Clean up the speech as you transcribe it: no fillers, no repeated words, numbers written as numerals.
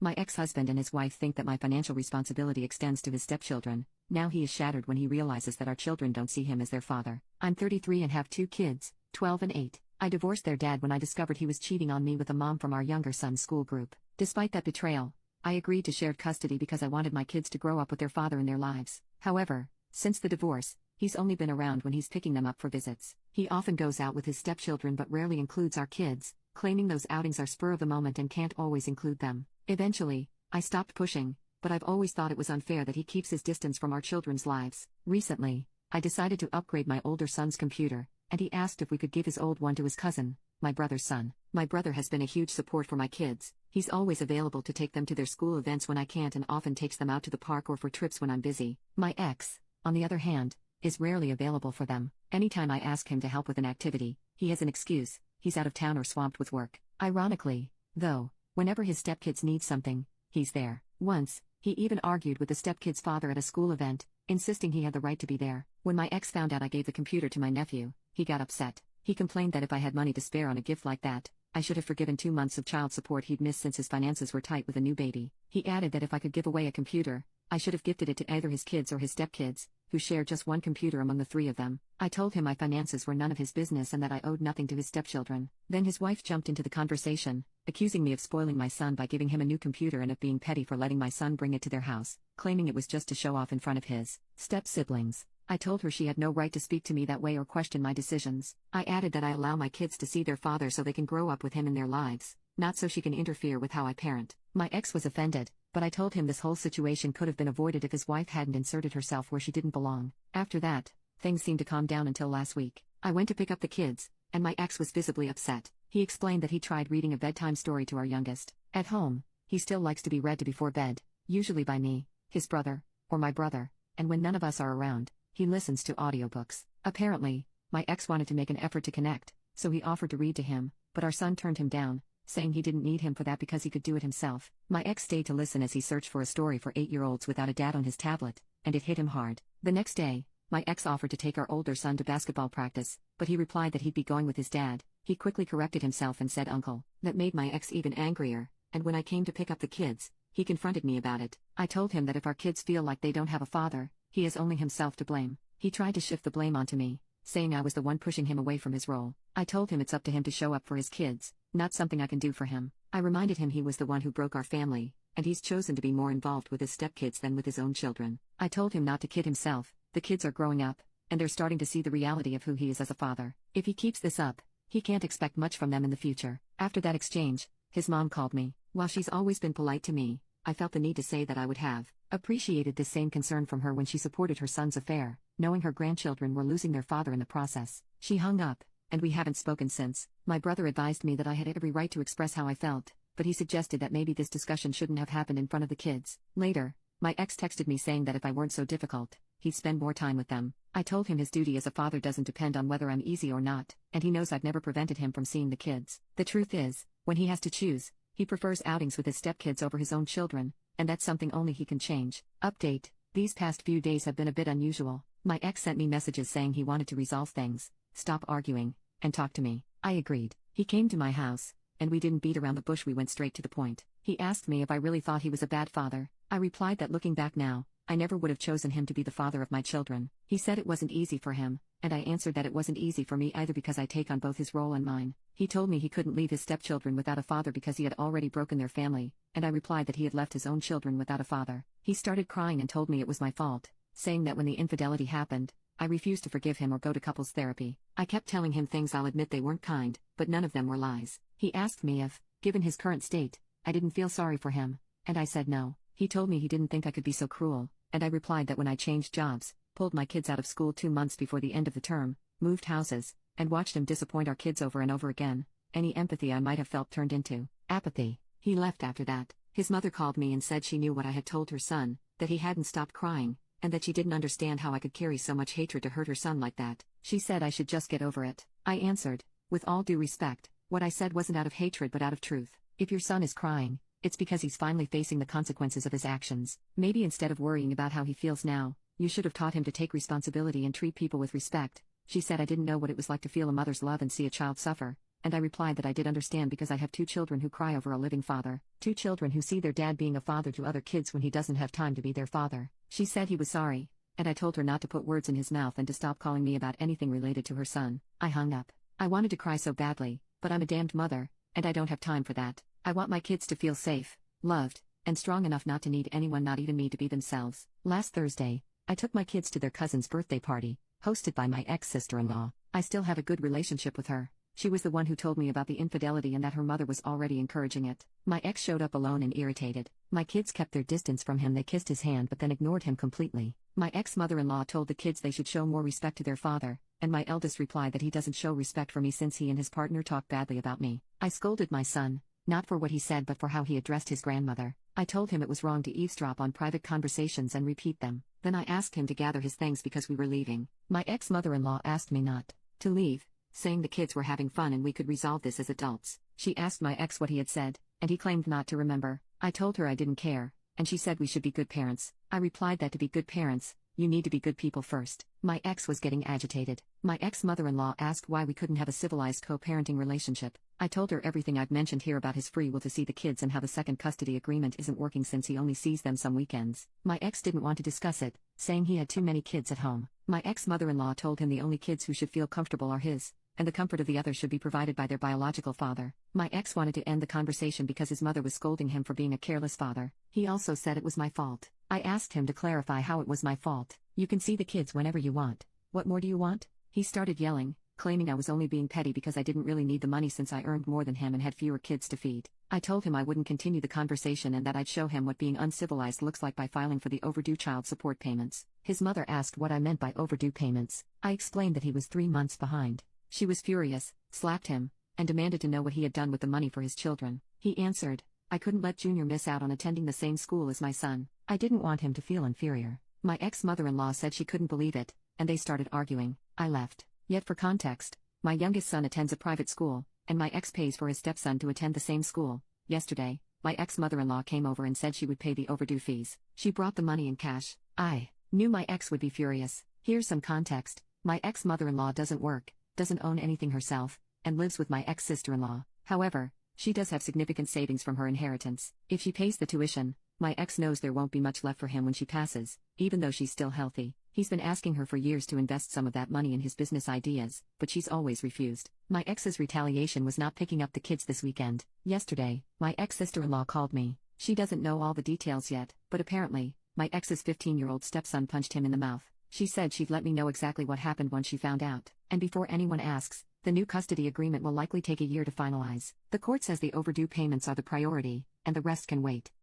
My ex-husband and his wife think that my financial responsibility extends to his stepchildren. Now he is shattered when he realizes that our children don't see him as their father. I'm 33 and have 2 kids, 12 and 8. I divorced their dad when I discovered he was cheating on me with a mom from our younger son's school group. Despite that betrayal, I agreed to shared custody because I wanted my kids to grow up with their father in their lives. However, since the divorce, he's only been around when he's picking them up for visits. He often goes out with his stepchildren but rarely includes our kids, claiming those outings are spur of the moment and can't always include them. Eventually, I stopped pushing, but I've always thought it was unfair that he keeps his distance from our children's lives. Recently, I decided to upgrade my older son's computer, and he asked if we could give his old one to his cousin, my brother's son. My brother has been a huge support for my kids. He's always available to take them to their school events when I can't and often takes them out to the park or for trips when I'm busy. My ex, on the other hand, is rarely available for them. Anytime I ask him to help with an activity, he has an excuse: he's out of town or swamped with work. Ironically, though, whenever his stepkids need something, he's there. Once, he even argued with the stepkid's father at a school event, insisting he had the right to be there. When my ex found out I gave the computer to my nephew, he got upset. He complained that if I had money to spare on a gift like that, I should have forgiven 2 months of child support he'd missed since his finances were tight with a new baby. He added that if I could give away a computer, I should have gifted it to either his kids or his stepkids, who shared just one computer among the 3 of them. I told him my finances were none of his business and that I owed nothing to his stepchildren. Then his wife jumped into the conversation, accusing me of spoiling my son by giving him a new computer and of being petty for letting my son bring it to their house, claiming it was just to show off in front of his step-siblings. I told her she had no right to speak to me that way or question my decisions. I added that I allow my kids to see their father so they can grow up with him in their lives, not so she can interfere with how I parent. My ex was offended, but I told him this whole situation could have been avoided if his wife hadn't inserted herself where she didn't belong. After that, things seemed to calm down until last week. I went to pick up the kids, and my ex was visibly upset. He explained that he tried reading a bedtime story to our youngest. At home, he still likes to be read to before bed, usually by me, his brother, or my brother, and when none of us are around, he listens to audiobooks. Apparently, my ex wanted to make an effort to connect, so he offered to read to him, but our son turned him down, saying he didn't need him for that because he could do it himself. My ex stayed to listen as he searched for a story for 8-year-olds without a dad on his tablet, and it hit him hard. The next day, my ex offered to take our older son to basketball practice, but he replied that he'd be going with his dad. He quickly corrected himself and said uncle. That made my ex even angrier, and when I came to pick up the kids, he confronted me about it. I told him that if our kids feel like they don't have a father, he has only himself to blame. He tried to shift the blame onto me, saying I was the one pushing him away from his role. I told him it's up to him to show up for his kids, not something I can do for him. I reminded him he was the one who broke our family, and he's chosen to be more involved with his stepkids than with his own children. I told him not to kid himself. The kids are growing up, and they're starting to see the reality of who he is as a father. If he keeps this up, he can't expect much from them in the future. After that exchange, his mom called me. While she's always been polite to me, I felt the need to say that I would have appreciated this same concern from her when she supported her son's affair, knowing her grandchildren were losing their father in the process. She hung up, and we haven't spoken since. My brother advised me that I had every right to express how I felt, but he suggested that maybe this discussion shouldn't have happened in front of the kids. Later, my ex texted me saying that if I weren't so difficult, he'd spend more time with them. I told him his duty as a father doesn't depend on whether I'm easy or not, and he knows I've never prevented him from seeing the kids. The truth is, when he has to choose, he prefers outings with his stepkids over his own children, and that's something only he can change. Update: these past few days have been a bit unusual. My ex sent me messages saying he wanted to resolve things, stop arguing, and talk to me. I agreed. He came to my house, and we didn't beat around the bush, we went straight to the point. He asked me if I really thought he was a bad father. I replied that looking back now, I never would have chosen him to be the father of my children. He said it wasn't easy for him, and I answered that it wasn't easy for me either because I take on both his role and mine. He told me he couldn't leave his stepchildren without a father because he had already broken their family, and I replied that he had left his own children without a father. He started crying and told me it was my fault, saying that when the infidelity happened, I refused to forgive him or go to couples therapy. I kept telling him things I'll admit they weren't kind, but none of them were lies. He asked me if, given his current state, I didn't feel sorry for him, and I said no. He told me he didn't think I could be so cruel, and I replied that when I changed jobs, pulled my kids out of school 2 months before the end of the term, moved houses, and watched him disappoint our kids over and over again, any empathy I might have felt turned into apathy. He left after that. His mother called me and said she knew what I had told her son, that he hadn't stopped crying, and that she didn't understand how I could carry so much hatred to hurt her son like that. She said I should just get over it. I answered, with all due respect, what I said wasn't out of hatred but out of truth. If your son is crying, it's because he's finally facing the consequences of his actions. Maybe instead of worrying about how he feels now, you should have taught him to take responsibility and treat people with respect. She said I didn't know what it was like to feel a mother's love and see a child suffer, and I replied that I did understand because I have 2 children who cry over a living father, 2 children who see their dad being a father to other kids when he doesn't have time to be their father. She said he was sorry, and I told her not to put words in his mouth and to stop calling me about anything related to her son. I hung up. I wanted to cry so badly, but I'm a damned mother, and I don't have time for that. I want my kids to feel safe, loved, and strong enough not to need anyone, not even me, to be themselves. Last Thursday, I took my kids to their cousin's birthday party, hosted by my ex-sister-in-law. I still have a good relationship with her. She was the one who told me about the infidelity and that her mother was already encouraging it. My ex showed up alone and irritated. My kids kept their distance from him. They kissed his hand but then ignored him completely. My ex-mother-in-law told the kids they should show more respect to their father, and my eldest replied that he doesn't show respect for me since he and his partner talk badly about me. I scolded my son, not for what he said but for how he addressed his grandmother. I told him it was wrong to eavesdrop on private conversations and repeat them. Then I asked him to gather his things because we were leaving. My ex-mother-in-law asked me not to leave, saying the kids were having fun and we could resolve this as adults. She asked my ex what he had said, and he claimed not to remember. I told her I didn't care, and she said we should be good parents. I replied that to be good parents, you need to be good people first. My ex was getting agitated. My ex-mother-in-law asked why we couldn't have a civilized co-parenting relationship. I told her everything I've mentioned here about his free will to see the kids and how the second custody agreement isn't working since he only sees them some weekends. My ex didn't want to discuss it, saying he had too many kids at home. My ex-mother-in-law told him the only kids who should feel comfortable are his, and the comfort of the others should be provided by their biological father. My ex wanted to end the conversation because his mother was scolding him for being a careless father. He also said it was my fault. I asked him to clarify how it was my fault. You can see the kids whenever you want. What more do you want? He started yelling, claiming I was only being petty because I didn't really need the money since I earned more than him and had fewer kids to feed. I told him I wouldn't continue the conversation and that I'd show him what being uncivilized looks like by filing for the overdue child support payments. His mother asked what I meant by overdue payments. I explained that he was 3 months behind. She was furious, slapped him, and demanded to know what he had done with the money for his children. He answered, I couldn't let Junior miss out on attending the same school as my son. I didn't want him to feel inferior. My ex-mother-in-law said she couldn't believe it, and they started arguing. I left. Yet for context, my youngest son attends a private school, and my ex pays for his stepson to attend the same school. Yesterday, my ex-mother-in-law came over and said she would pay the overdue fees. She brought the money in cash. I knew my ex would be furious. Here's some context. My ex-mother-in-law doesn't work, doesn't own anything herself, and lives with my ex-sister-in-law. However, she does have significant savings from her inheritance. If she pays the tuition, my ex knows there won't be much left for him when she passes, even though she's still healthy. He's been asking her for years to invest some of that money in his business ideas, but she's always refused. My ex's retaliation was not picking up the kids this weekend. Yesterday, my ex-sister-in-law called me. She doesn't know all the details yet, but apparently, my ex's 15-year-old stepson punched him in the mouth. She said she'd let me know exactly what happened once she found out, and before anyone asks, the new custody agreement will likely take a year to finalize. The court says the overdue payments are the priority, and the rest can wait.